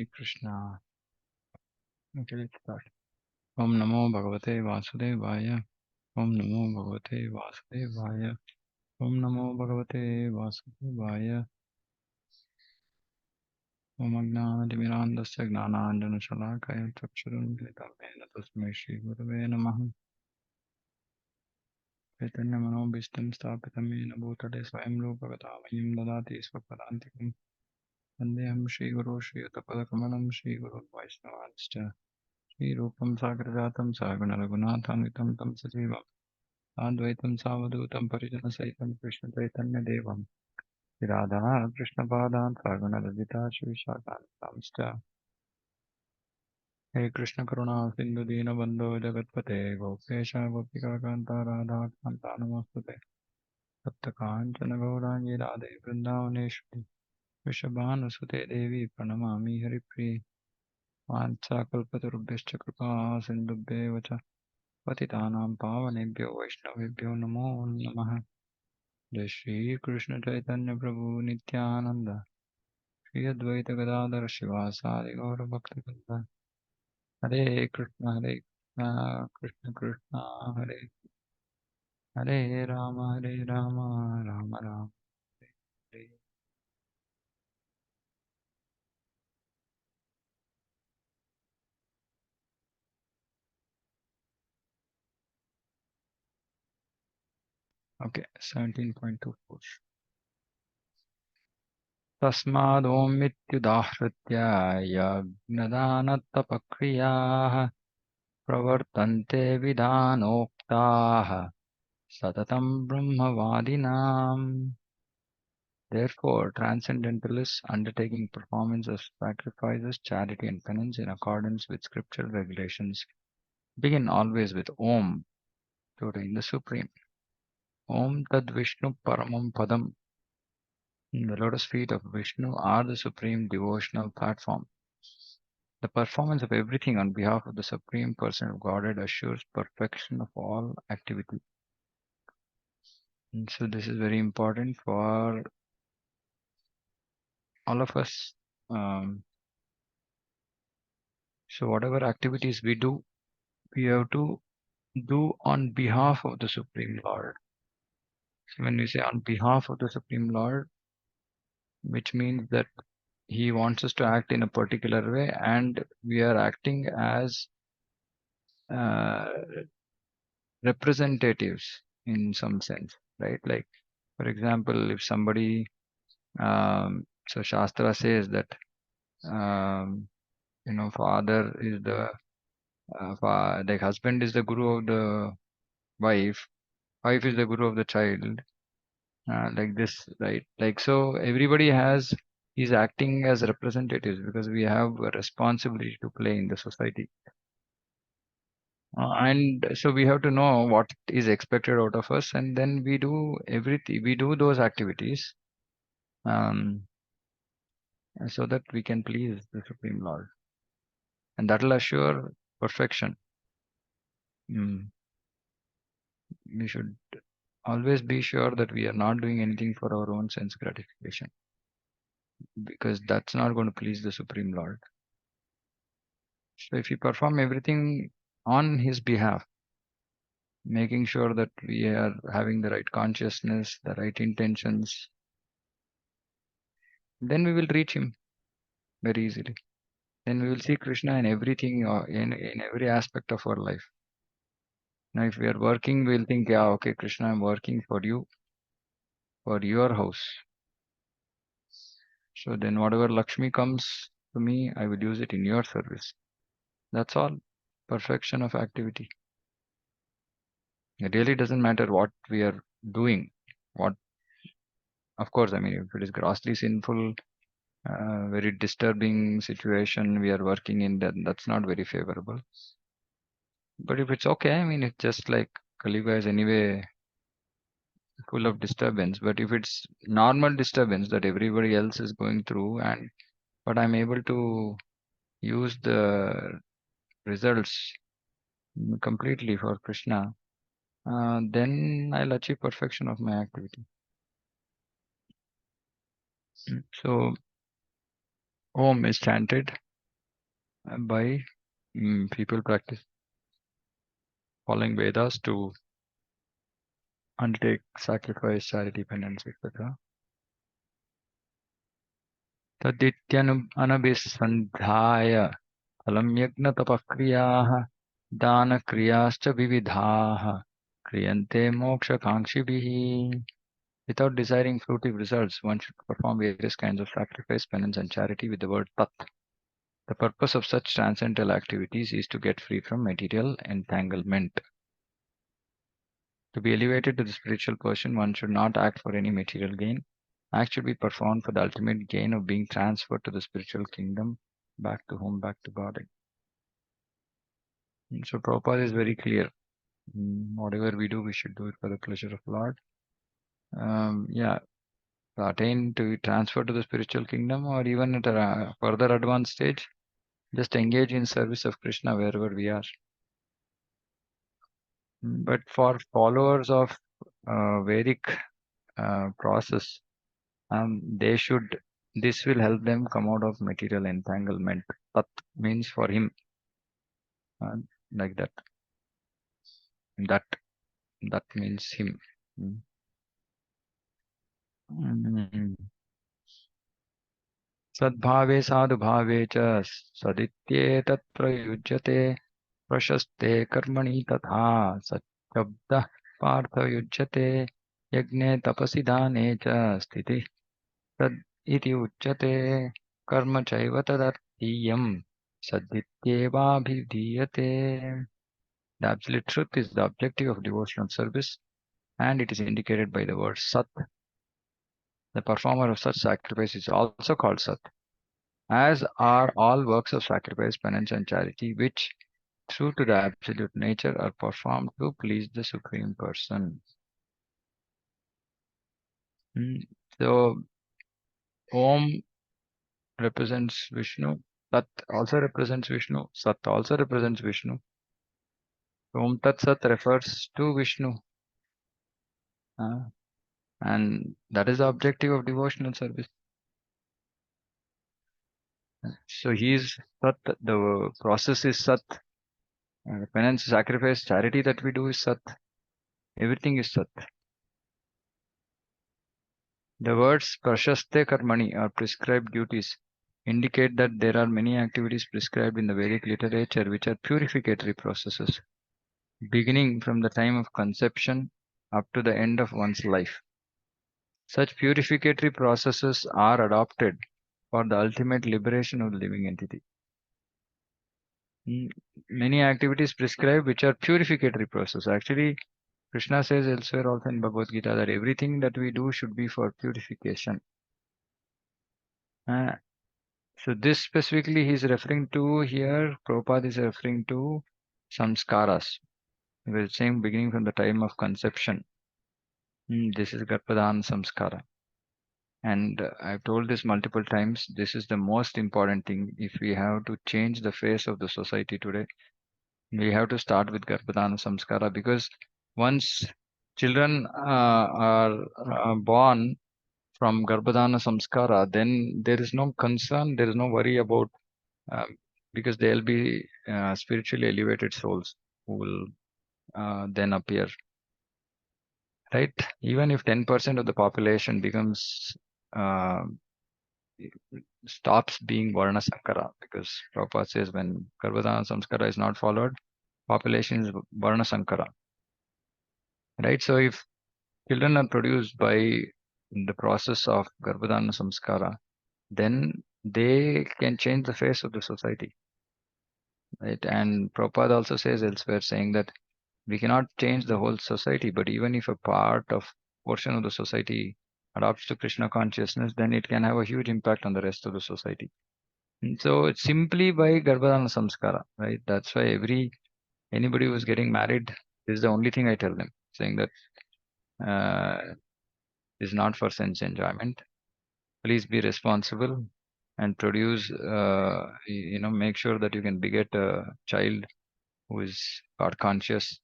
Krishna. Okay, let's start. Om Namo Bhagavate Vasudevaya. Om Namo Bhagavate Vasudevaya. Om Namo Bhagavate Vasudevaya. Om Ajnanatimirandasya Gnananjana Shalakaya Chakshurunmilitamena Tasmai Shri Gurave Namaha. Chaitanya Manobhishtam Sthapitamena Bhutale Swayam Rupa Gatamayim Dadati Swapadantikam. Vandeham Shri Guru Shri Utapadakamalaṁ Shri Guru Vaishnavanscha. Shri Rupam Sagrajatam Saguna Raghunathan Vitam Tam Sajivam Advaitam Savadutam Parijana Saitam Krishna Chaitanya Devam Radha Krishna Padan Saguna Radhita Shri Shatan Tamsta Hey Krishna Karuna Sindhu Dina Bandho Jagatpate Gopesha Gopika Kanta Radha Kanta Namastute Sapta Kanchana Gaurangi Radhe Vrindavaneshwari Vishabhanu Sute Devi Pranamami Haripriye Vancha Kalpatarubhyascha Kripa Sindhubhye Vacha पतितानां पावनेभ्यो वैष्णवेभ्यो नमो नमः। जय श्री कृष्ण चैतन्य प्रभु नित्यानंद श्री अद्वैत गदाधर शिवासादि गौर भक्तवृंद हरे कृष्ण कृष्ण कृष्ण हरे हरे राम राम राम हरे। Okay, 17.24 तस्मादोमित्युदाहृत्य यज्ञदानतपक्रियाः प्रवर्तन्ते विधानोक्ताः सततं ब्रह्मवादिनाम्. Therefore, transcendentalists undertaking performance of sacrifices, charity, and penance in accordance with scriptural regulations begin always with Om, glory in the Supreme. Om Tad Vishnu Paramam Padam. The lotus feet of Vishnu are the supreme devotional platform. The performance of everything on behalf of the Supreme Person of Godhead assures perfection of all activity. And so this is very important for all of us. So whatever activities we do, we have to do on behalf of the Supreme Lord. So when we say on behalf of the Supreme Lord, which means that He wants us to act in a particular way, and we are acting as uh, representatives in some sense, right? Like, for example, if somebody, so Shastra says that, father is the, like husband is the guru of the wife, wife is the guru of the child, like this, right? Like, so everybody is acting as representatives because we have a responsibility to play in the society. And so we have to know what is expected out of us, and then we do everything, we do those activities, um, so that we can please the Supreme Lord. And that will assure perfection. We should always be sure that we are not doing anything for our own sense gratification, because that's not going to please the Supreme Lord. So if we perform everything on His behalf, making sure that we are having the right consciousness, the right intentions, then we will reach Him very easily. Then we will see Krishna in everything, in every aspect of our life. Now, if we are working, we'll think, yeah, okay, Krishna, I'm working for you, for your house. So then whatever Lakshmi comes to me, I will use it in your service. That's all. Perfection of activity. It really doesn't matter what we are doing. What, of course, I mean, if it is grossly sinful, very disturbing situation we are working in, that's not very favorable. But if it's okay, I mean, it's just like Kali Yuga is anyway full of disturbance. But if it's normal disturbance that everybody else is going through, but I'm able to use the results completely for Krishna, then I'll achieve perfection of my activity. So Om is chanted by people practice following Vedas to undertake sacrifice, charity, penance, etc. तदित्यनभिसन्धाय फलं यज्ञतपक्रियाः दानक्रियाश्च विविधाः क्रियन्ते मोक्षकाङ्क्षिभिः. Without desiring fruitive results, one should perform various kinds of sacrifice, penance, and charity with the word tat. The purpose of such transcendental activities is to get free from material entanglement. To be elevated to the spiritual person, one should not act for any material gain. Act should be performed for the ultimate gain of being transferred to the spiritual kingdom, back to home, back to God. So Prabhupada is very clear. Whatever we do, we should do it for the pleasure of Lord. Yeah, to attain to transfer to the spiritual kingdom, or even at a further advanced stage, just engage in service of Krishna wherever we are. But for followers of Vedic process, they should. This will help them come out of material entanglement. Tat means for him, like that. That that means him. Mm. Sadbhave sadhubhave cha sadityetat prayujyate prashaste karmani tatha satyabdah partha yujyate yagne tapasi dane cha sthiti tad iti uchyate karma chaiva tadarthiyam sadhityevabhidhiyate. The absolute truth is the objective of devotional service, and it is indicated by the word sat. The performer of such sacrifice is also called sat, as are all works of sacrifice, penance, and charity, which, true to the absolute nature, are performed to please the Supreme Person. So, Om represents Vishnu, Tat also represents Vishnu, Sat also represents Vishnu. Om Tat Sat refers to Vishnu, and that is the objective of devotional service. So, he is Sat, the process is Sat, penance, sacrifice, charity that we do is Sat, everything is Sat. The words prashaste karmani, or prescribed duties, indicate that there are many activities prescribed in the Vedic literature which are purificatory processes, beginning from the time of conception up to the end of one's life. Such purificatory processes are adopted for the ultimate liberation of the living entity. Many activities prescribed which are purificatory processes. Actually, Krishna says elsewhere also in Bhagavad Gita that everything that we do should be for purification. So this specifically he is referring to here, Prabhupada is referring to samskaras. He was saying beginning from the time of conception. This is Garbhadan samskara. And I've told this multiple times, this is the most important thing. If we have to change the face of the society today, we have to start with Garbhadan samskara, because once children are born from Garbhadana samskara, then there is no concern, there is no worry about, because they'll be spiritually elevated souls who will then appear. Right? Even if 10% of the population becomes uh, stops being Varna Sankara, because Prabhupada says when Garbhadana Samskara is not followed, population is Varna Sankara. Right? So if children are produced by the process of Garbhadana Samskara, then they can change the face of the society. Right? And Prabhupada also says elsewhere, saying that we cannot change the whole society, but even if a portion of the society adopts to Krishna consciousness, then it can have a huge impact on the rest of the society. And so it's simply by Garbhadana Samskara, right? That's why anybody who's getting married, this is the only thing I tell them, saying that is not for sense enjoyment. Please be responsible and produce, make sure that you can beget a child who is God conscious.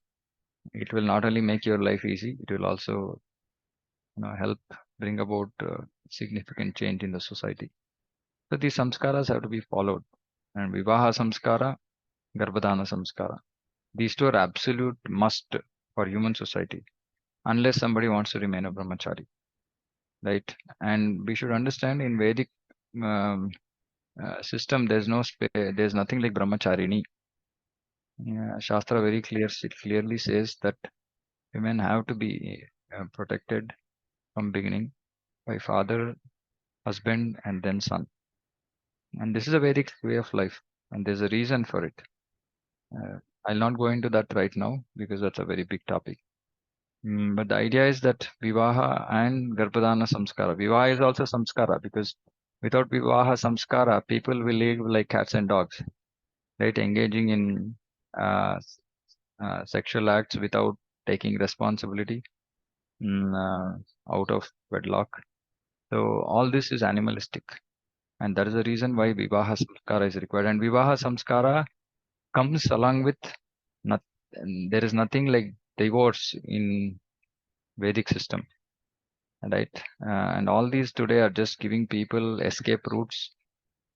It will not only make your life easy, it will also help bring about significant change in the society. So these samskaras have to be followed. And Vivaha Samskara, Garbhadana Samskara. These two are absolute must for human society, unless somebody wants to remain a brahmachari, right? And we should understand in Vedic um, system, there's nothing like brahmacharini. Yeah, Shastra very clearly says that women have to be protected from beginning by father, husband, and then son. And this is a Vedic way of life, and there's a reason for it. Uh, I'll not go into that right now because that's a very big topic. But the idea is that Vivaha and Garbhadana Samskara. Vivaha is also Samskara because without Vivaha Samskara, people will live like cats and dogs, right? Engaging in sexual acts without taking responsibility out of wedlock. So all this is animalistic, and that is the reason why Vivaha Samskara is required. And Vivaha Samskara comes along with not, there is nothing like divorce in Vedic system, right? And all these today are just giving people escape routes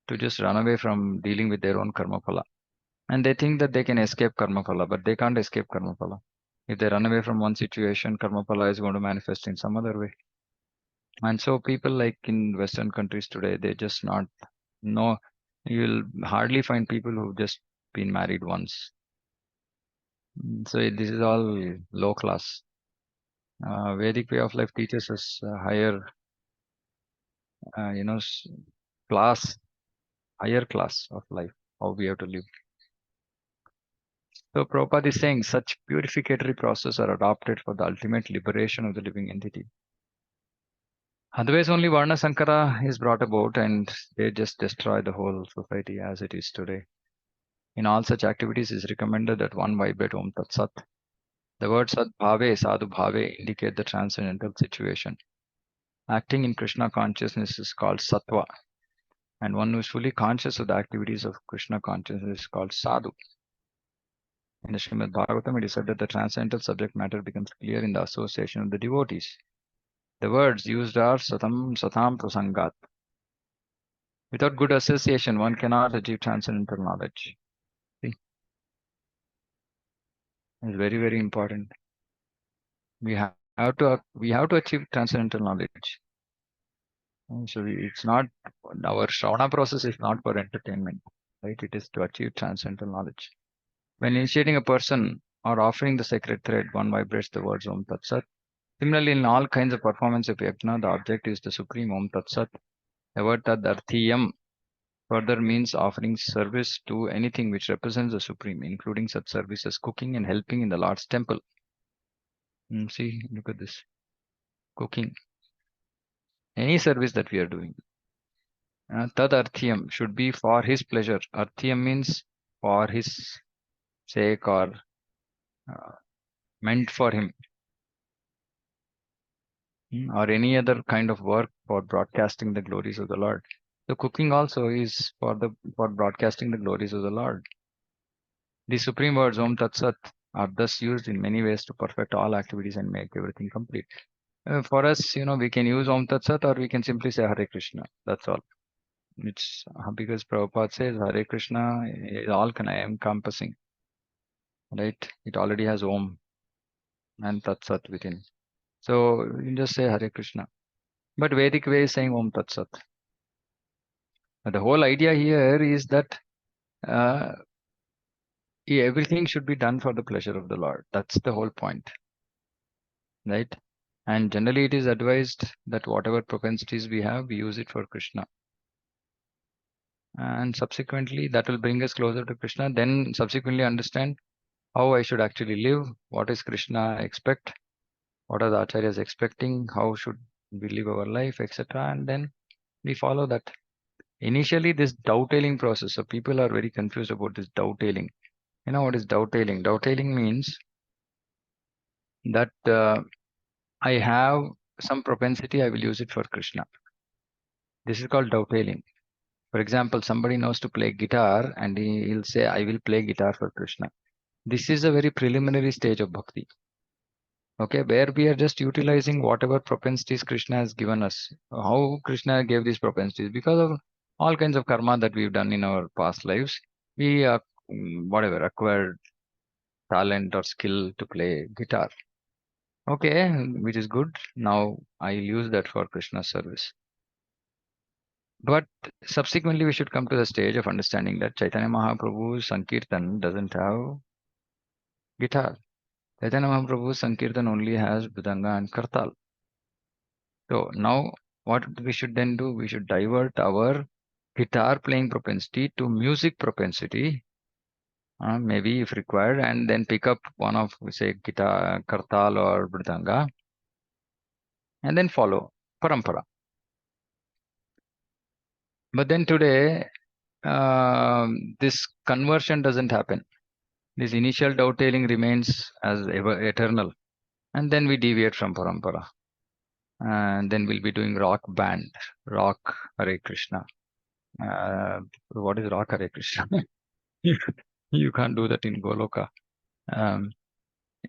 to just run away from dealing with their own karma phala. And they think that they can escape karma phala, but they can't escape karma phala. If they run away from one situation, karma phala is going to manifest in some other way. And so people like in Western countries today, they just not know. You'll hardly find people who've just been married once. So this is all low class. Vedic way of life teaches us higher, you know, class, higher class of life, how we have to live. So Prabhupada is saying such purificatory process are adopted for the ultimate liberation of the living entity. Otherwise, only Varna Sankara is brought about and they just destroy the whole society as it is today. In all such activities, it is recommended that one vibrate Om Tat Sat. The word Sat Bhave, Sadhu Bhave indicate the transcendental situation. Acting in Krishna consciousness is called Sattva, and one who is fully conscious of the activities of Krishna consciousness is called Sadhu. In the Srimad Bhagavatam, it is said that the transcendental subject matter becomes clear in the association of the devotees. The words used are Satam Satam Prasangat. Without good association, one cannot achieve transcendental knowledge. See, it's very, very important. We have to achieve transcendental knowledge. So it's not our Shravana process is not for entertainment, right? It is to achieve transcendental knowledge. When initiating a person or offering the sacred thread, one vibrates the words Om Tat Sat. Similarly, in all kinds of performance of yajna, the object is the supreme Om Tat Sat. The word Tadarthiyam further means offering service to anything which represents the supreme, including such services, cooking and helping in the Lord's temple. See, look at this. Cooking. Any service that we are doing. Tad arthyam should be for his pleasure. Arthyam means for his sake or uh, meant for him. Or any other kind of work for broadcasting the glories of the Lord. The cooking also is for broadcasting the glories of the Lord. The supreme words Om Tat Sat are thus used in many ways to perfect all activities and make everything complete. For us, we can use Om Tat Sat or we can simply say Hare Krishna. That's all. It's because Prabhupada says Hare Krishna is all encompassing, right? It already has Om and Tat Sat within. So you can just say Hare Krishna. But Vedic way is saying Om Tat Sat. The whole idea here is that uh, everything should be done for the pleasure of the Lord. That's the whole point, right? And generally, it is advised that whatever propensities we have, we use it for Krishna. And subsequently, that will bring us closer to Krishna. Then, subsequently, understand how I should actually live. What is Krishna expect? What are the acharyas expecting? How should we live our life, etc. And then we follow that. Initially, this dovetailing process. So people are very confused about this dovetailing. You know what is dovetailing? Dovetailing means that I have some propensity, I will use it for Krishna. This is called dovetailing. For example, somebody knows to play guitar and he'll say, I will play guitar for Krishna. This is a very preliminary stage of bhakti. Okay, where we are just utilizing whatever propensities Krishna has given us. How Krishna gave these propensities? Because of all kinds of karma that we've done in our past lives. We whatever acquired talent or skill to play guitar. Okay, which is good. Now I'll use that for Krishna's service. But subsequently, we should come to the stage of understanding that Chaitanya Mahaprabhu's Sankirtan doesn't have guitar. Chaitanya Mahaprabhu's Sankirtan only has Mridanga and Kartal. So now what we should then do? We should divert our guitar playing propensity to music propensity, maybe if required, and then pick up one of, say, guitar, Kartal or Mridanga, and then follow Parampara. But then today, this conversion doesn't happen. This initial dovetailing remains as ever eternal, and then we deviate from parampara, and then we'll be doing rock band, rock Hare Krishna. What is rock Hare Krishna? you you can't do that in Goloka. Um,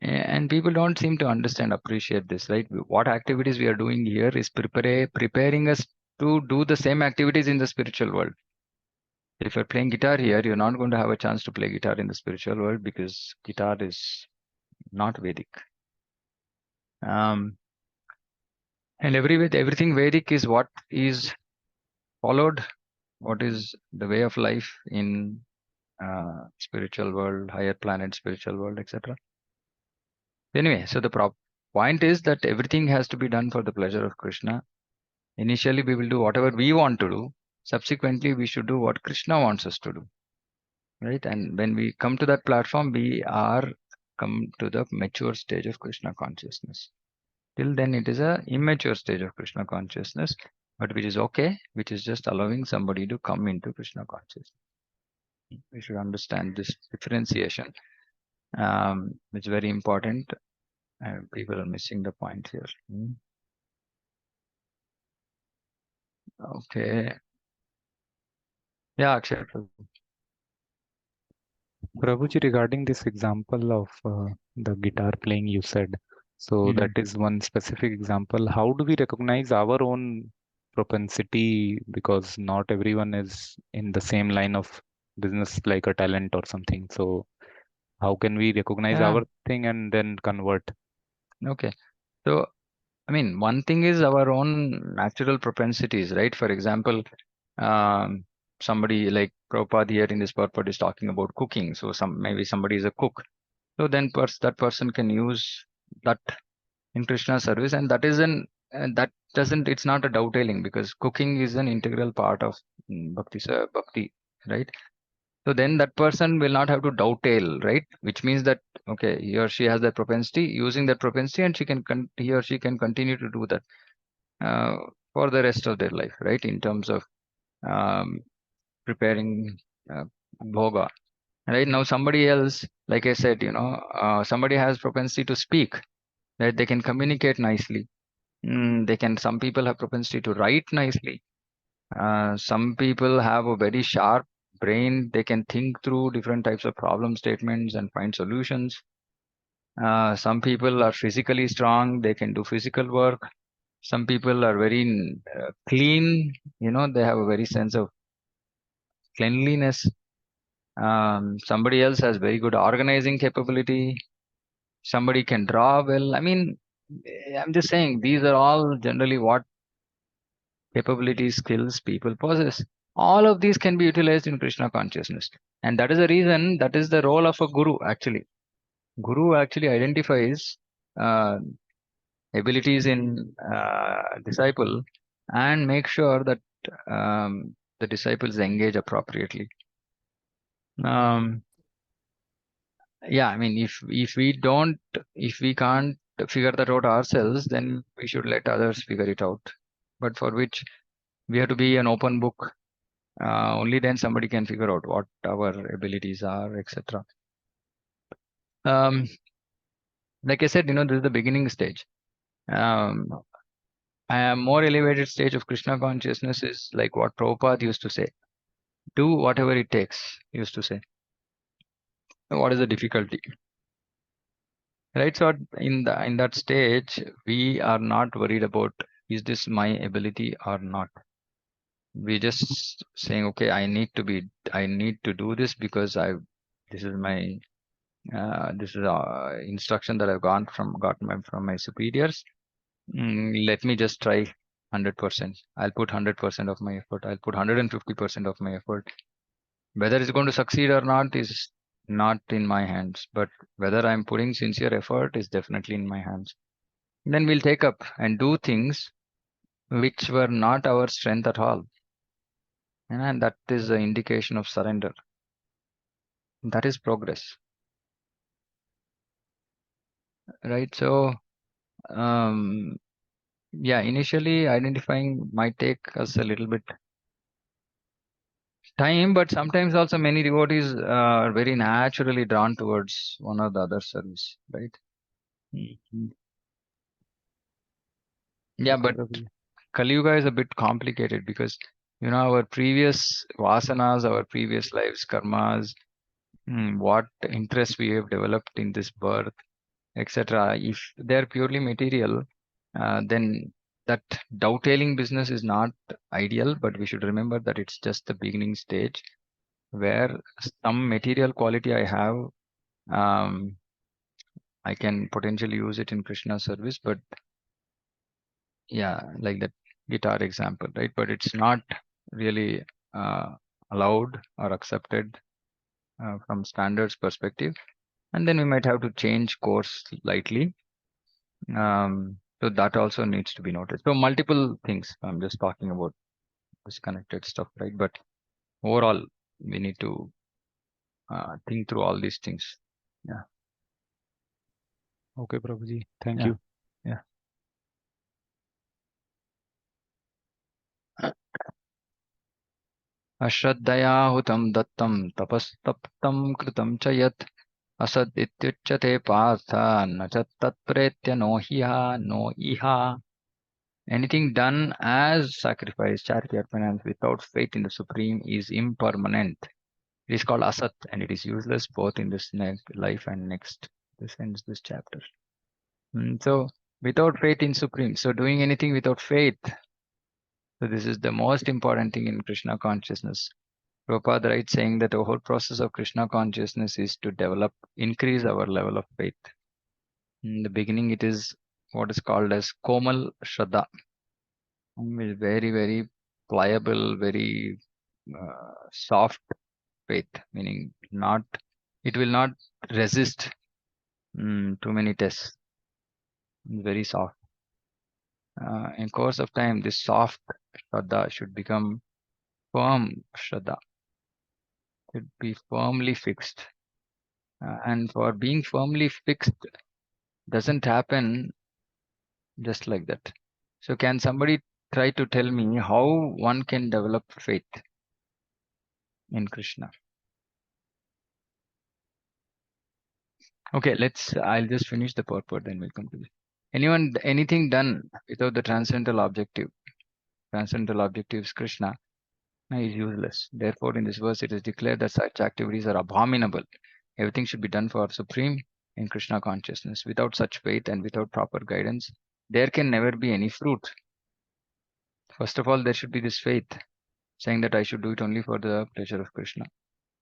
and people don't seem to understand, appreciate this, right? What activities we are doing here is preparing us to do the same activities in the spiritual world. If you're playing guitar here, you're not going to have a chance to play guitar in the spiritual world because guitar is not Vedic. And everything Vedic is what is followed, what is the way of life in spiritual world, higher planet, spiritual world, etc. Anyway, so the point is that everything has to be done for the pleasure of Krishna. Initially, we will do whatever we want to do. Subsequently, we should do what Krishna wants us to do. Right? And when we come to that platform, we are come to the mature stage of Krishna consciousness. Till then, it is a immature stage of Krishna consciousness, but which is okay, which is just allowing somebody to come into Krishna consciousness. We should understand this differentiation. It's very important. People are missing the point here. Okay. Yeah, Akshay. Prabhuji, regarding this example of the guitar playing, you said, so that Mhm. is one specific example. How do we recognize our own propensity? Because not everyone is in the same line of business like a talent or something. So how can we recognize Yeah. our thing and then convert? Okay. So, I mean, one thing is our own natural propensities, right? For example, um, somebody like Prabhupada here in this purport is talking about cooking. So maybe somebody is a cook. So then that person can use that in Krishna service, and that doesn't, it's not a dovetailing because cooking is an integral part of bhakti, right? So then that person will not have to dovetail, right? Which means that okay, he or she has that propensity, using that propensity, and he or she can continue to do that uh, for the rest of their life, right? In terms of um, preparing uh, bhoga. Right now, somebody else, like I said, somebody has propensity to speak, right? They can communicate nicely. They can. Some people have propensity to write nicely. Some people have a very sharp brain. They can think through different types of problem statements and find solutions. Some people are physically strong. They can do physical work. Some people are very clean. They have a very sense of cleanliness. Somebody else has very good organizing capability. Somebody can draw well. I mean, I'm just saying these are all generally what capabilities, skills people possess. All of these can be utilized in Krishna consciousness. And that is the reason, that is the role of a guru actually. Guru actually identifies uh, abilities in disciple and make sure that the disciples engage appropriately. Um, yeah, I mean, if we can't figure that out ourselves, then we should let others figure it out. But for which we have to be an open book. Only then somebody can figure out what our abilities are, etc. Um, like I said, this is the beginning stage. Um, a more elevated stage of Krishna consciousness is like what Prabhupada used to say: do whatever it takes. He used to say, what is the difficulty, right? So in that stage, we are not worried about is this my ability or not. We just saying, okay, I need to do this because this is my this is instruction that I've from my superiors. Let me just try 100%. I'll put 100% of my effort. I'll put 150% of my effort. Whether it's going to succeed or not is not in my hands, but whether I'm putting sincere effort is definitely in my hands. Then we'll take up and do things which were not our strength at all. And that is an indication of surrender. That is progress, right? So, um, yeah, initially identifying might take us a little bit time, but sometimes also many devotees are very naturally drawn towards one or the other service, right? Mhm. Yeah, Okay, but Prabhuji. Kali Yuga is a bit complicated because our previous vasanas, our previous lives, karmas, what interest we have developed in this birth, etc. If they're purely material, then that dovetailing business is not ideal. But we should remember that it's just the beginning stage where some material quality I have, um, I can potentially use it in Krishna service. But yeah, like that guitar example, right? But it's not really uh, allowed or accepted from standards perspective, and then we might have to change course slightly. So that also needs to be noted. So multiple things. I'm just talking about disconnected stuff, right? But overall, we need to think through all these things. Yeah, Okay, Prabhuji. Thank yeah, you. yeah. अश्रद्धया हुतं दत्तं तपस्तप्तं कृतं च यत् असद् इत्युच्यते पार्थ न च तत्प्रेत्य no ह्यः no इहा. Anything done as sacrifice, charity, or penance without faith in the Supreme is impermanent. It is called asat and it is useless both in this next life and next. This ends this chapter. So, without faith in Supreme. So, doing anything without faith. So, this is the most important thing in Krishna consciousness. Prabhupada writes saying that the whole process of Krishna consciousness is to increase our level of faith. In the beginning, it is what is called as Komal Shraddha, very, very pliable, very soft faith, meaning it will not resist too many tests. Very soft. In course of time, this soft Shraddha should become firm Shraddha, should be firmly fixed. And for being firmly fixed doesn't happen just like that. So, can somebody try to tell me how one can develop faith in Krishna? Okay, I'll just finish the purport, then we'll come to this. Anything done without the transcendental objective is Krishna, is useless. Therefore, in this verse, it is declared that such activities are abominable. Everything should be done for Supreme in Krishna consciousness. Without such faith and without proper guidance, there can never be any fruit. First of all, there should be this faith, saying that I should do it only for the pleasure of Krishna.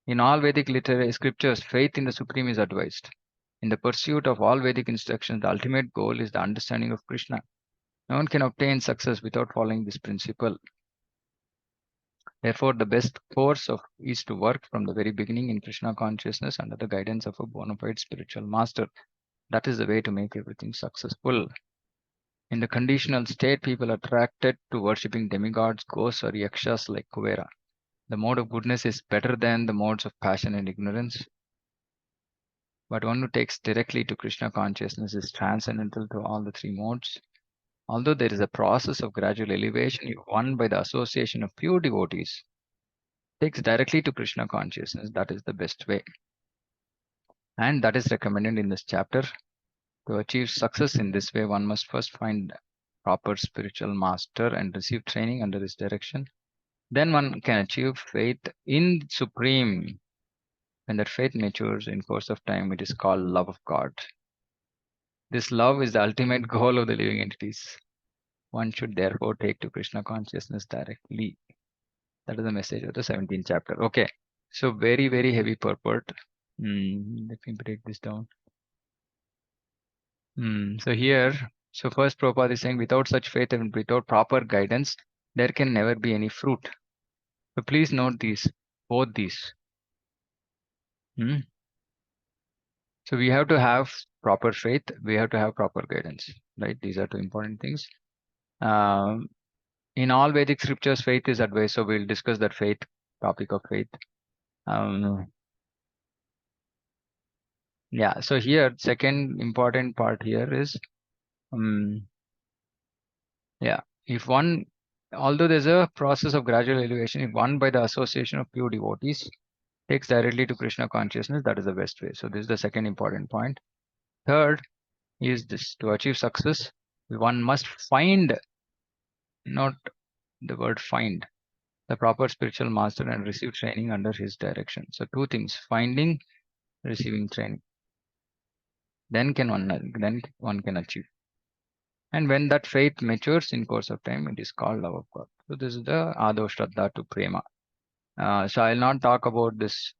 In all Vedic literary scriptures, faith in the Supreme is advised. In the pursuit of all Vedic instructions, the ultimate goal is the understanding of Krishna. No one can obtain success without following this principle. Therefore, the best is to work from the very beginning in Krishna consciousness under the guidance of a bona fide spiritual master. That is the way to make everything successful. In the conditional state, people are attracted to worshipping demigods, ghosts, or yakshas like Kuvera. The mode of goodness is better than the modes of passion and ignorance, but one who takes directly to Krishna consciousness is transcendental to all the three modes. Although there is a process of gradual elevation, if one by the association of pure devotees takes directly to Krishna consciousness, that is the best way. And that is recommended in this chapter. To achieve success in this way, one must first find proper spiritual master and receive training under his direction. Then one can achieve faith in Supreme. When that faith matures in course of time, it is called love of God. This love is the ultimate goal of the living entities. One should therefore take to Krishna consciousness directly. That is the message of the 17th chapter. Okay. So very, very heavy purport. Let me break this down. So here, so first Prabhupada is saying, without such faith and without proper guidance, there can never be any fruit. So please note these, both these. Hmm. So we have to have proper faith. We have to have proper guidance, right? These are two important things. Um, in all Vedic scriptures, faith is advised. So we'll discuss that faith, topic of faith. Yeah. So here, second important part here is, um, yeah, if one, although there's a process of gradual elevation, if one by the association of pure devotees takes directly to Krishna consciousness, that is the best way. So this is the second important point. Third is this: to achieve success, one must find, not the word find, the proper spiritual master and receive training under his direction. So two things: finding, receiving training. Then one can achieve. And when that faith matures in course of time, it is called love of God. So this is the Ado Shraddha to Prema. So I'll not talk about this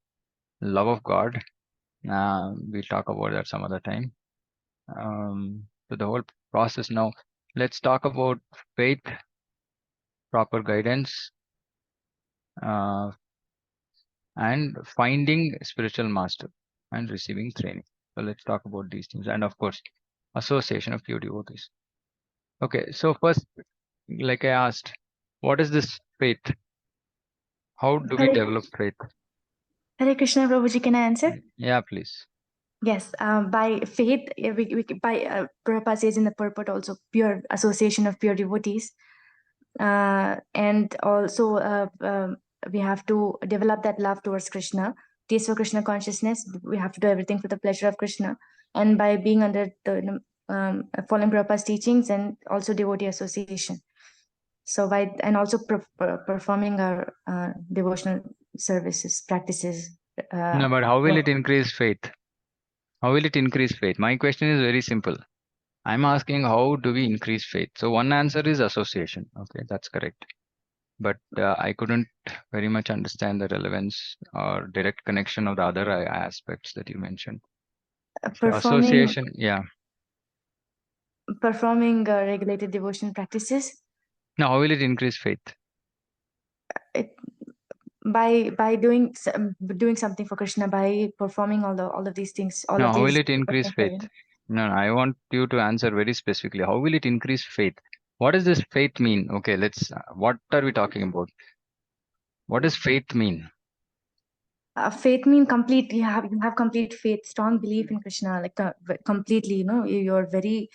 love of God. We'll talk about that some other time. So the whole process now. Let's talk about faith, proper guidance, uh, and finding spiritual master and receiving training. So let's talk about these things. And of course, association of pure devotees. Okay, so first, like I asked, what is this faith? How do we Hare, develop faith? Hare Krishna, Prabhuji, can I answer? Yeah, please. Yes, by faith, by Prabhupada says in the purport also, pure association of pure devotees. And also, we have to develop that love towards Krishna, taste for Krishna consciousness. We have to do everything for the pleasure of Krishna. And by being under the following Prabhupada's teachings and also devotee association. So by and also performing our devotional services practices. No, but how will What it increase faith? How will it increase faith? My question is very simple. I'm asking how do we increase faith? So one answer is association. Okay, that's correct. But I couldn't very much understand the relevance or direct connection of the other aspects that you mentioned. So performing association, yeah. regulated devotional practices. Now, how will it increase faith? It, by doing something for Krishna, by performing all of these things, all Now, of how will these it increase faith? No, I want you to answer very specifically. How will it increase faith? What does this faith mean? Okay, let's. What are we talking about? What does faith mean? faith mean complete. You have complete faith, strong belief in Krishna, like completely. You're very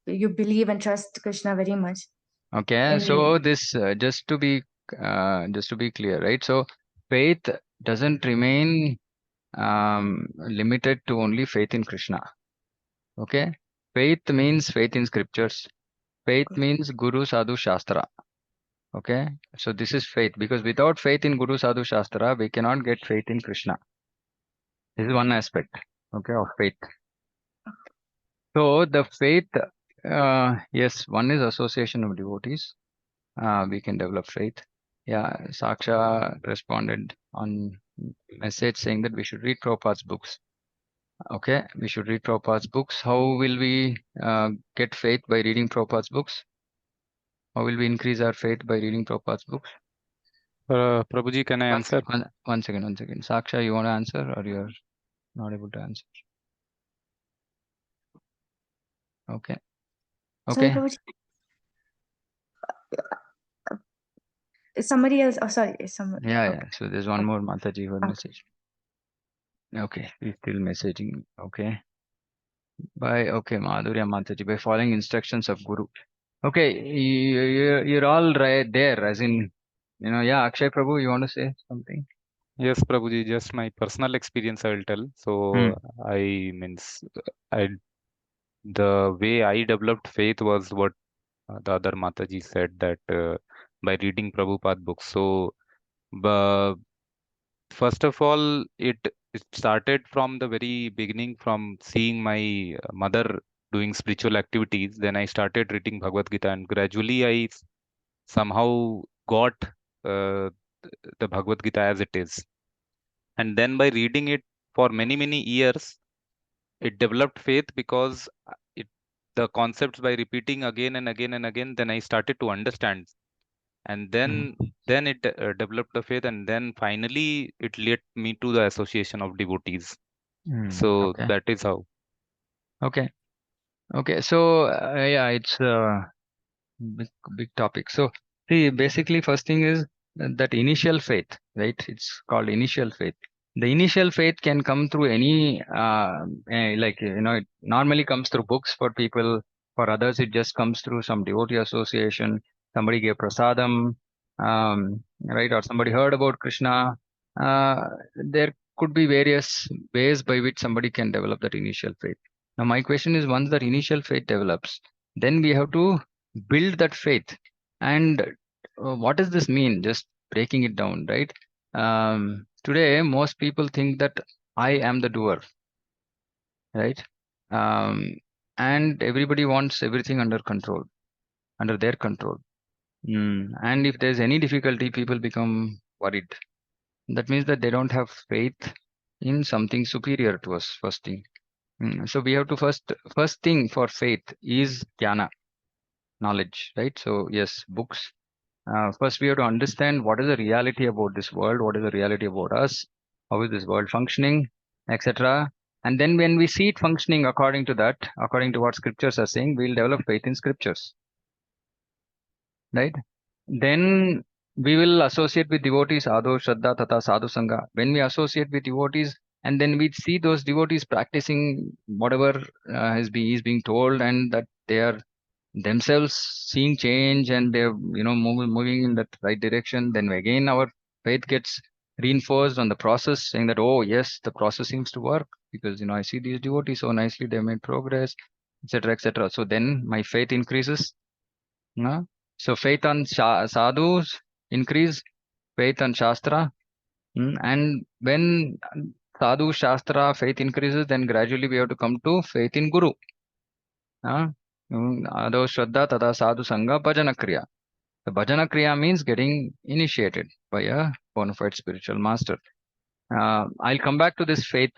you believe and trust Krishna very much. Okay, And so this just to be clear, right? So faith doesn't remain limited to only faith in Krishna. Okay, faith means faith in scriptures. Faith means Guru Sadhu Shastra. Okay, so this is faith because without faith in Guru Sadhu Shastra, we cannot get faith in Krishna. This is one aspect, okay, of faith. So the faith, yes, one is association of devotees. We can develop faith. Yeah, Saksha responded on message saying that we should read Prabhupada's books. Okay, we should read Prabhupada's books. How will we get faith by reading Prabhupada's books? How will we increase our faith by reading Prabhupada's books? Prabhuji, can I answer? One second, one second. Saksha, you want to answer or you're not able to answer? Okay. sorry, Okay. Prabhuji, somebody else. Oh, sorry, somebody. Yeah, yeah. Okay. So there's one more Mataji who had Okay. message. Okay, he's still messaging. Okay. Okay, Madhurya Mataji, by following instructions of Guru. Okay, you're all right there, as in, yeah, Akshay Prabhu, you want to say something? Yes, Prabhuji, just my personal experience I will tell. Hmm. So I the way I developed faith was what the other Mataji said, that by reading Prabhupada books. So uh, first of all, it started from the very beginning, from seeing my mother doing spiritual activities. Then I started reading Bhagavad Gita, and gradually I somehow got uh, the Bhagavad Gita as it is. And then by reading it for many, many years, it developed faith because it the concepts by repeating again and again and again, then I started to understand. And then it developed the faith, and then finally it led me to the association of devotees. So Okay. that is how. Okay. Okay. So yeah, it's big big topic. So see, basically, first thing is that initial faith, right? It's called initial faith. The initial faith can come through any, like it normally comes through books for people. For others, it just comes through some devotee association. Somebody gave prasadam, right? Or somebody heard about Krishna. There could be various ways by which somebody can develop that initial faith. Now, my question is, once that initial faith develops, then we have to build that faith. And what does this mean? Just breaking it down, right? Today, most people think that I am the doer, right? Um, and everybody wants everything under control, under their control. And if there's any difficulty, people become worried. That means that they don't have faith in something superior to us, first thing. So we have to first thing for faith is jnana, knowledge, right? So yes, books. First, we have to understand what is the reality about this world, what is the reality about us, how is this world functioning, etc. And then when we see it functioning according to that, according to what scriptures are saying, we'll develop faith in scriptures, right? Then we will associate with devotees, Ado, Shraddha, Tata, Sadhu, Sangha. When we associate with devotees, and then we see those devotees practicing whatever is being told, and that they are themselves seeing change and they're moving in that right direction, then again our faith gets reinforced on the process, saying that, oh yes, the process seems to work because I see these devotees so nicely, they made progress, etc., etc. So then my faith increases. So faith on sadhus increase, faith on shastra. And when sadhu shastra faith increases, then gradually we have to come to faith in guru. Ado Shraddha Tada Sadhu Sangha Bhajana Kriya. The Bhajana Kriya means getting initiated by a bona fide spiritual master. I'll come back to this faith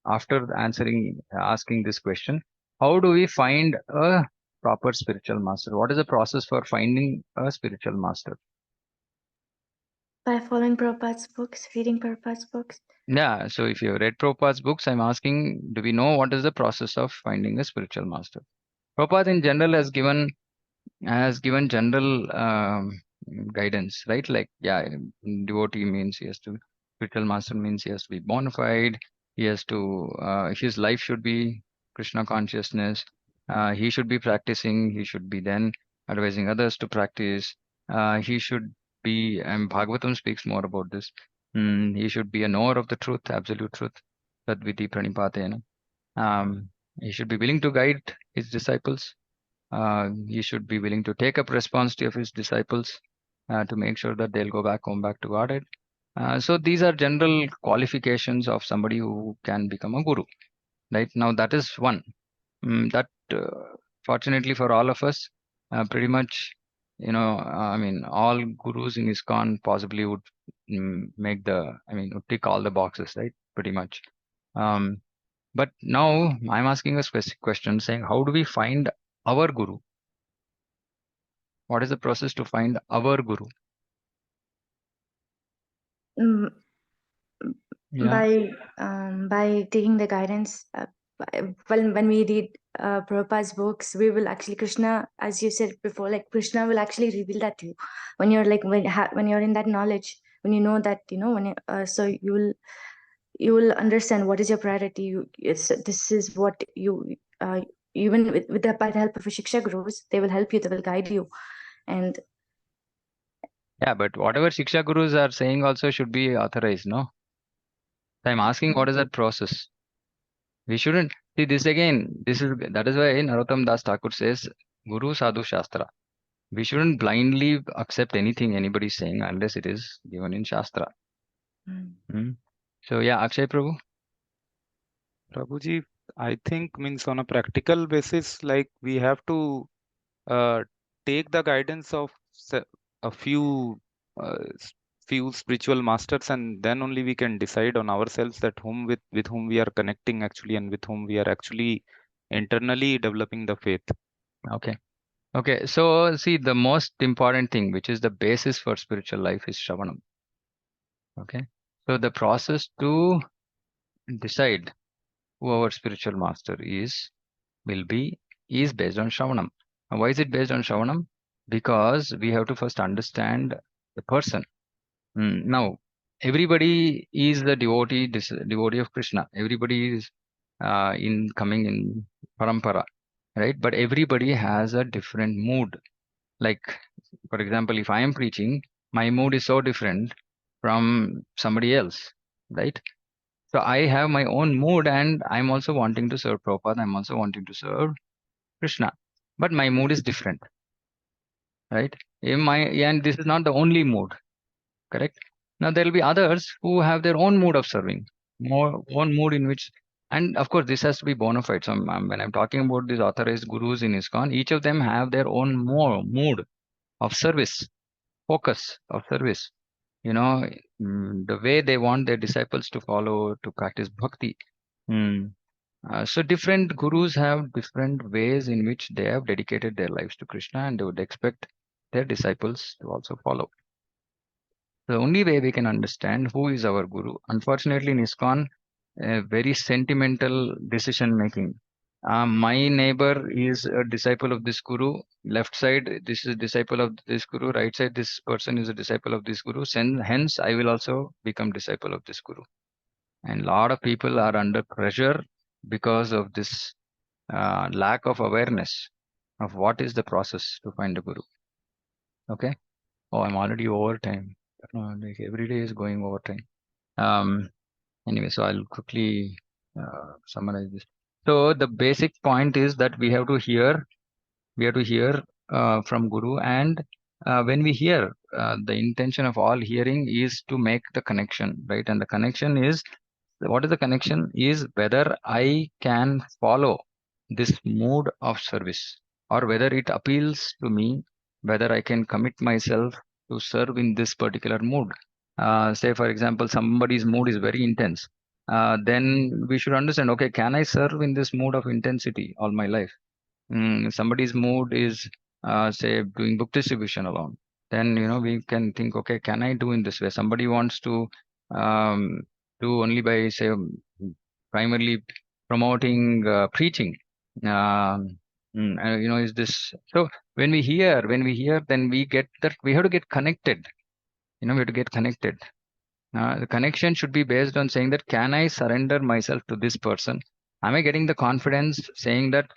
after asking this question. How do we find a proper spiritual master? What is the process for finding a spiritual master? By following Prabhupada's books, reading Prabhupada's books. Yeah, so if you have read Prabhupada's books, I'm asking, do we know what is the process of finding a spiritual master? Prabhupada in general has given general guidance, right? Like, yeah, devotee means he has to, spiritual master means he has to be bona fide. He has to, his life should be Krishna consciousness. He should be practicing. He should be then advising others to practice. He should be, and Bhagavatam speaks more about this. He should be a knower of the truth, absolute truth. Tadviti pranipatena. He should be willing to guide his disciples. He should be willing to take up responsibility of his disciples to make sure that they'll go back home, back to Godhead. So these are general qualifications of somebody who can become a guru. Right now, that is one. That fortunately for all of us, pretty much, I mean, all gurus in ISKCON possibly would would tick all the boxes, right? Pretty much. Um, but now I'm asking a specific question saying, how do we find our guru? What is the process to find our guru? Mm, Yeah. by taking the guidance. When we read Prabhupada's books, we will actually, Krishna, as you said before, like Krishna will actually reveal that to you when you're like when you're in that knowledge, when you know that when so you will understand what is your priority. This is what you even with by the help of a shiksha gurus, they will help you, they will guide you. And Yeah, but whatever Shiksha Gurus are saying also should be authorized, no? So I'm asking, what is that process? We shouldn't see this again. That is why Narottam Das Thakur says Guru Sadhu Shastra. We shouldn't blindly accept anything anybody is saying unless it is given in Shastra. Hmm. So yeah, Akshay Prabhu. Prabhuji, I think means on a practical basis, like we have to uh, take the guidance of a few few spiritual masters, and then only we can decide on ourselves that with whom we are connecting actually, and with whom we are actually internally developing the faith. Okay. Okay. So see, the most important thing, which is the basis for spiritual life, is Shravanam. Okay. So the process to decide who our spiritual master will be is based on Shravanam. And why is it based on Shravanam? Because we have to first understand the person. Now, everybody is the devotee, devotee of Krishna. Everybody is in coming in parampara, right? But everybody has a different mood. Like, for example, if I am preaching, my mood is so different from somebody else, right? So I have my own mood, and I'm also wanting to serve Prabhupada. I'm also wanting to serve Krishna, but my mood is different, right? And this is not the only mood, correct? Now there will be others who have their own mood of serving, more own mood in which, and of course this has to be bona fide. So when I'm talking about these authorized gurus in ISKCON, each of them have their own more mood of service, focus of service. You know, the way they want their disciples to follow, to practice bhakti. Mm. So different gurus have different ways in which they have dedicated their lives to Krishna, and they would expect their disciples to also follow. The only way we can understand who is our guru. Unfortunately, in ISKCON, very sentimental decision making. My neighbor is a disciple of this guru. Left side, this is a disciple of this guru. Right side, this person is a disciple of this guru. Hence, I will also become disciple of this guru. And a lot of people are under pressure because of this lack of awareness of what is the process to find a guru. Okay. Oh, I'm already over time. Like every day is going over time. Um, anyway, so I'll quickly summarize this. So the basic point is that we have to hear from Guru, and when we hear, the intention of all hearing is to make the connection, right? And the connection is, what is the connection? Is whether I can follow this mood of service, or whether it appeals to me, whether I can commit myself to serve in this particular mood. Say, for example, somebody's mood is very intense. Then we should understand, okay, can I serve in this mood of intensity all my life? Somebody's mood is, say, doing book distribution alone. Then, we can think, okay, can I do in this way? Somebody wants to um, do only by, say, primarily promoting preaching. Um, is this so? When we hear, then we get that we have to get connected. We have to get connected. The connection should be based on saying that, can I surrender myself to this person? Am I getting the confidence saying that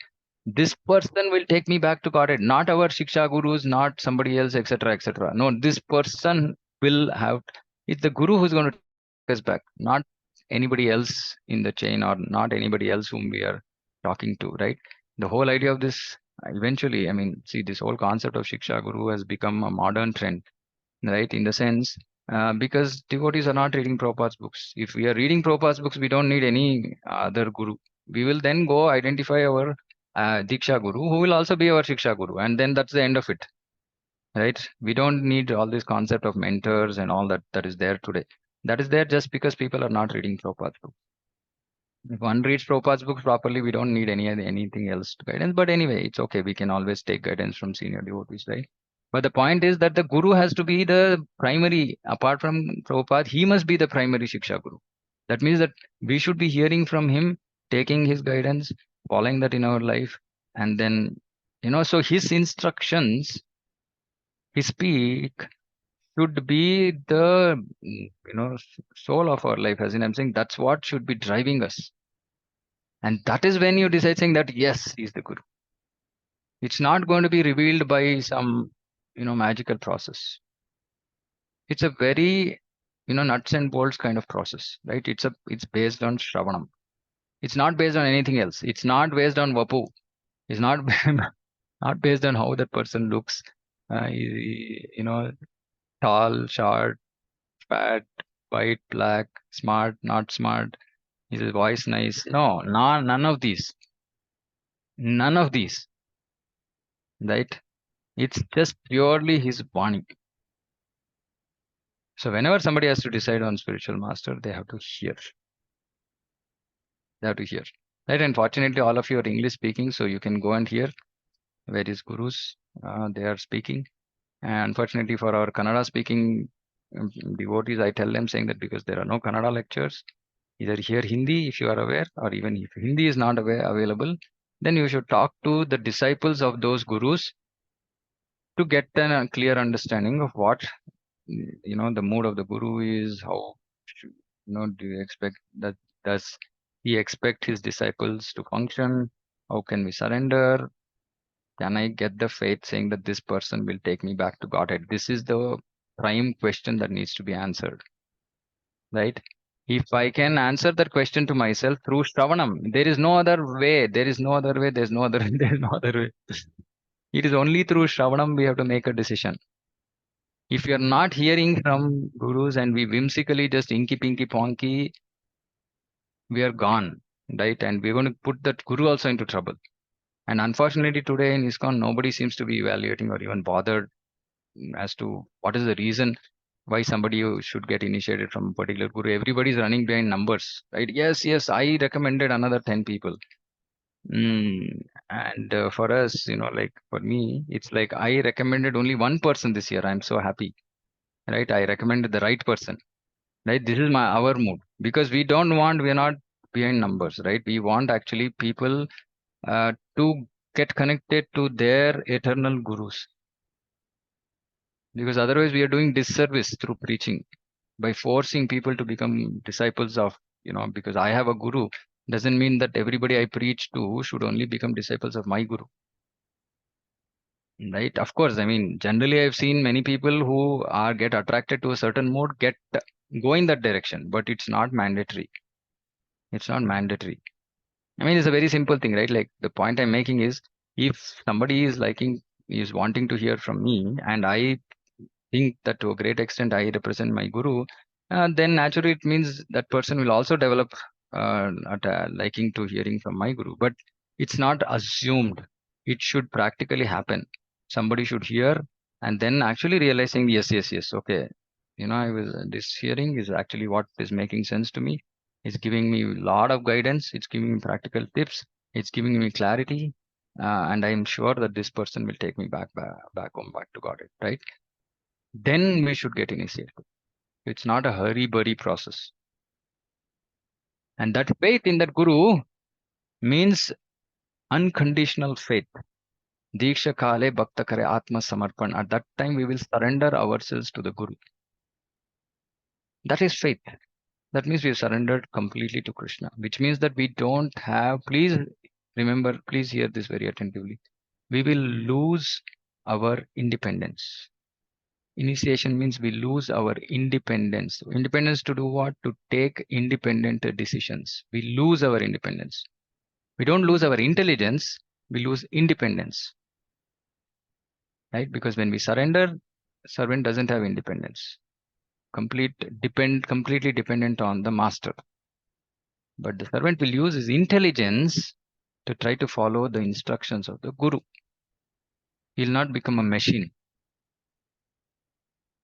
this person will take me back to Godhead, not our Shiksha gurus, not somebody else, etc., etc. No, this person will have, it's the guru who's going to take us back, not anybody else in the chain, or not anybody else whom we are talking to, right? The whole idea of this, eventually, I mean, see, this whole concept of Shiksha guru has become a modern trend, right? In the sense, because devotees are not reading Prabhupada's books. If we are reading Prabhupada's books, we don't need any other guru. We will then go identify our Diksha guru, who will also be our Shiksha guru, and then that's the end of it, right? We don't need all this concept of mentors and all that is there today. That is there just because people are not reading Prabhupada's books. If one reads Prabhupada's books properly, we don't need anything else to guidance. But anyway, it's okay. We can always take guidance from senior devotees, right? But the point is that the guru has to be the primary, apart from Prabhupada, he must be the primary Shiksha guru. That means that we should be hearing from him, taking his guidance, following that in our life, and then, so his instructions, his speak should be the, soul of our life. As in, I'm saying that's what should be driving us. And that is when you decide saying that, yes, he's the guru. It's not going to be revealed by some, magical process. It's a very, nuts and bolts kind of process, right? It's based on Shravanam. It's not based on anything else. It's not based on Vapu. It's not, not based on how that person looks. Tall, short, fat, white, black, smart, not smart. Is his voice nice? No, none of these. None of these, right? It's just purely his body. So whenever somebody has to decide on spiritual master, they have to hear. They have to hear. Right? And fortunately, all of you are English speaking, so you can go and hear various gurus they are speaking. And unfortunately, for our Kannada speaking devotees, I tell them saying that because there are no Kannada lectures, either hear Hindi if you are aware, or even if Hindi is not available, then you should talk to the disciples of those gurus to get a clear understanding of what the mood of the guru is. How do you expect that? Does he expect his disciples to function? How can we surrender? Can I get the faith saying that this person will take me back to Godhead? This is the prime question that needs to be answered, right? If I can answer that question to myself through Shravanam, there is no other way. There is no other way. There's no other. There is no other way. It is only through Shravanam we have to make a decision. If you're not hearing from gurus and we whimsically just inky pinky ponky, we are gone, right? And we're going to put that guru also into trouble. And unfortunately, today in ISKCON, nobody seems to be evaluating or even bothered as to what is the reason why somebody should get initiated from a particular guru. Everybody's running behind numbers, right? Yes, yes, I recommended another 10 people. And for us, like for me, it's like I recommended only one person this year. I'm so happy, right? I recommended the right person, right? This is our mood because we're not behind numbers, right? We want actually people to get connected to their eternal gurus, because otherwise we are doing disservice through preaching by forcing people to become disciples of, because I have a guru doesn't mean that everybody I preach to should only become disciples of my guru, right? Of course, I mean, generally I've seen many people who are get attracted to a certain mode go in that direction, but it's not mandatory. It's not mandatory. I mean, it's a very simple thing, right? Like the point I'm making is, if somebody is wanting to hear from me, and I think that to a great extent I represent my guru, then naturally it means that person will also develop a liking to hearing from my guru. But it's not assumed. It should practically happen. Somebody should hear and then actually realizing, yes, yes, yes, okay. This hearing is actually what is making sense to me. It's giving me a lot of guidance. It's giving me practical tips. It's giving me clarity. And I'm sure that this person will take me back home, back to God, right? Then we should get initiated. It's not a hurry-burry process. And that faith in that guru means unconditional faith. Diksha kale bhakta kare atma samarpan. At that time, we will surrender ourselves to the guru. That is faith. That means we have surrendered completely to Krishna, which means that we don't have, please remember, please hear this very attentively. We will lose our independence. Initiation means we lose our independence. Independence to do what? To take independent decisions. We lose our independence. We don't lose our intelligence, we lose independence. Right? Because when we surrender, servant doesn't have independence. Completely dependent on the master. But the servant will use his intelligence to try to follow the instructions of the guru. He'll not become a machine.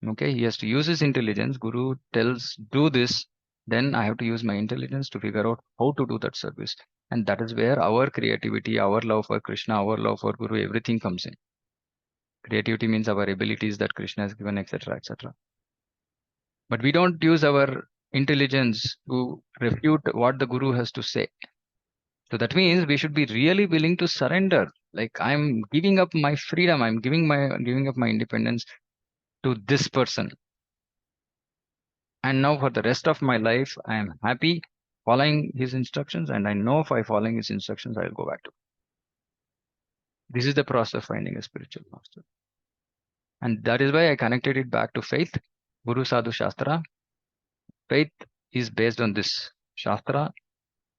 Okay, he has to use his intelligence. Guru tells, do this, then I have to use my intelligence to figure out how to do that service. And that is where our creativity, our love for Krishna, our love for Guru, everything comes in. Creativity means our abilities that Krishna has given, etc., etc. But we don't use our intelligence to refute what the Guru has to say. So that means we should be really willing to surrender. Like, I'm giving up my freedom, I'm giving up my independence to this person. And now for the rest of my life, I am happy following his instructions. And I know if I following his instructions, I'll go back to. This is the process of finding a spiritual master. And that is why I connected it back to faith, Guru Sadhu Shastra. Faith is based on this Shastra,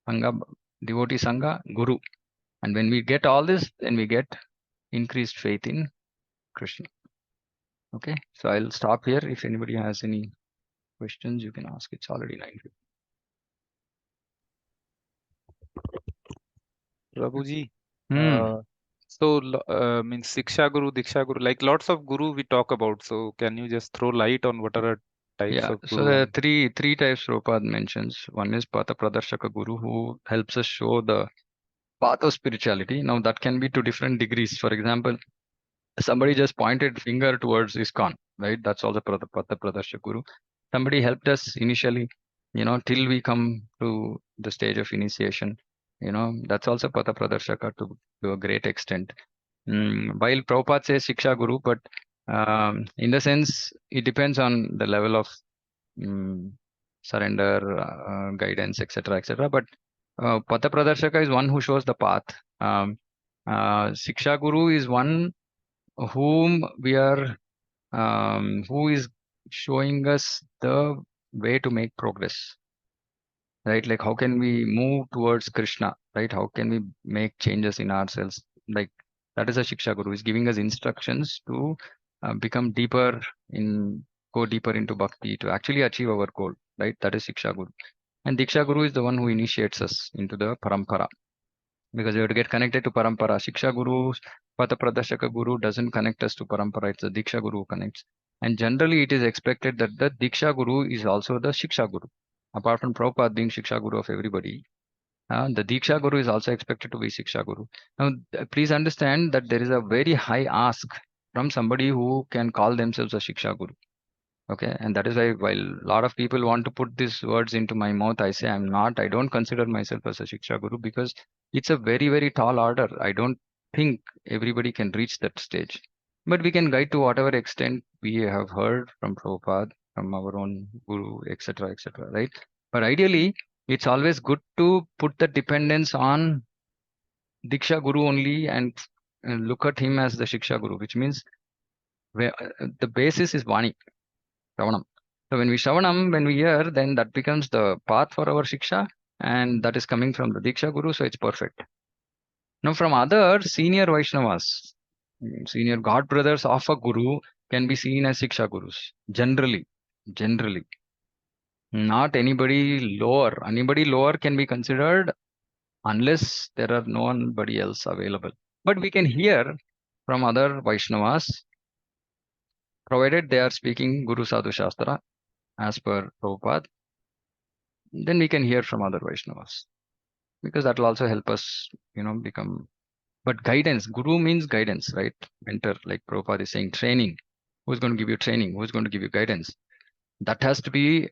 Sangha, devotee Sangha, Guru. And when we get all this, then we get increased faith in Krishna. Okay, so I'll stop here. If anybody has any questions, you can ask. It's already 9:50. Prabhuji, Hmm. means Siksha Guru, Diksha Guru, like lots of guru we talk about. So can you just throw light on what are types Yeah, of so there are guru. three types Prabhupada mentions. One is Patha Pradarshaka Guru, who helps us show the path of spirituality. Now that can be to different degrees. For example, somebody just pointed finger towards ISKCON, right? That's also Patha Pradarshaka Guru. Somebody helped us initially, till we come to the stage of initiation. That's also Patha Pradarshaka to a great extent. While Prabhupada says Shiksha Guru, but in the sense, it depends on the level of mm, surrender, guidance, etc., etc. But Patha Pradarshaka is one who shows the path. Shiksha Guru is one whom who is showing us the way to make progress, right? Like how can we move towards Krishna, right? How can we make changes in ourselves? Like that is a Shiksha Guru, is giving us instructions to become deeper go deeper into bhakti to actually achieve our goal, right? That is Shiksha Guru. And Diksha Guru is the one who initiates us into the parampara, because we have to get connected to parampara. Shiksha Guru, Patha Pradashaka Guru doesn't connect us to parampara. It's the Diksha Guru who connects. And generally, it is expected that the Diksha Guru is also the Shiksha Guru. Apart from Prabhupada being Shiksha Guru of everybody, the Diksha Guru is also expected to be Shiksha Guru. Now, please understand that there is a very high ask from somebody who can call themselves a Shiksha Guru. Okay, and that is why while a lot of people want to put these words into my mouth, I say I don't consider myself as a Shiksha Guru, because it's a very, very tall order. I don't think everybody can reach that stage. But we can guide to whatever extent we have heard from Prabhupada, from our own Guru, etc., right? But ideally, it's always good to put the dependence on Diksha Guru only and look at him as the Shiksha Guru, which means where, the basis is Vani. Shravanam. So when we Shravanam, when we hear, then that becomes the path for our Shiksha, and that is coming from the Diksha Guru, so it's perfect. Now, from other senior Vaishnavas, senior God brothers of a Guru can be seen as Shiksha Gurus. Generally. Not anybody lower. Anybody lower can be considered unless there are nobody else available. But we can hear from other Vaishnavas, provided they are speaking Guru Sadhu Shastra as per Prabhupada. Then we can hear from other Vaishnavas, because that will also help us, become. But guidance, Guru means guidance, right? Mentor, like Prabhupada is saying, training. Who's going to give you training? Who's going to give you guidance? That has to be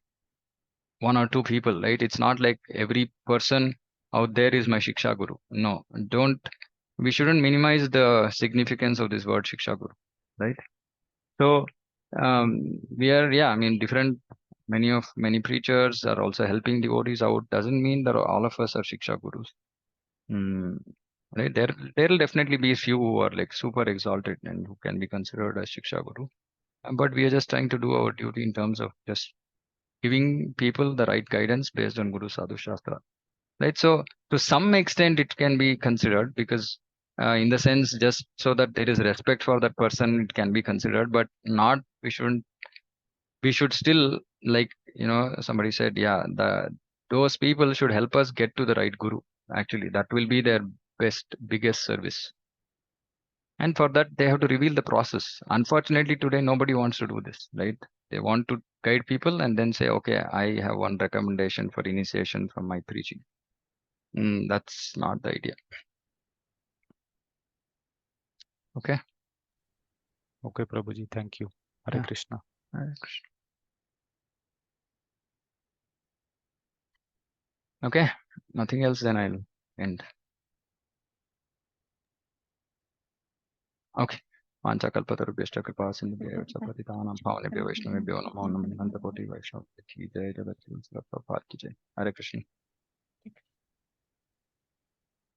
one or two people, right? It's not like every person out there is my Shiksha Guru. No, we shouldn't minimize the significance of this word Shiksha Guru, right? So we are, yeah, I mean, many preachers are also helping devotees out. Doesn't mean that all of us are Shiksha Gurus. Right? There will definitely be a few who are like super exalted and who can be considered as Shiksha Guru. But we are just trying to do our duty in terms of just giving people the right guidance based on Guru Sadhu Shastra. Right? So to some extent it can be considered, because in the sense, just so that there is respect for that person, it can be considered, but not, we should still, like, somebody said, yeah, those people should help us get to the right Guru. Actually, that will be their biggest service. And for that, they have to reveal the process. Unfortunately, today, nobody wants to do this, right? They want to guide people and then say, okay, I have one recommendation for initiation from my preaching. That's not the idea. Okay. Okay, Prabhuji, thank you. Hare Yeah. Krishna. Hare Krishna. Okay. Nothing else, then I'll end. Okay. वाञ्छाकल्पतरुभ्यश्च कृपा सिन्धुभ्यः च पतितानां पावनेभ्यो वैष्णवेभ्यो नमो नमः अनन्तकोटि वैष्णव की जय जगत की जय। हरे कृष्ण।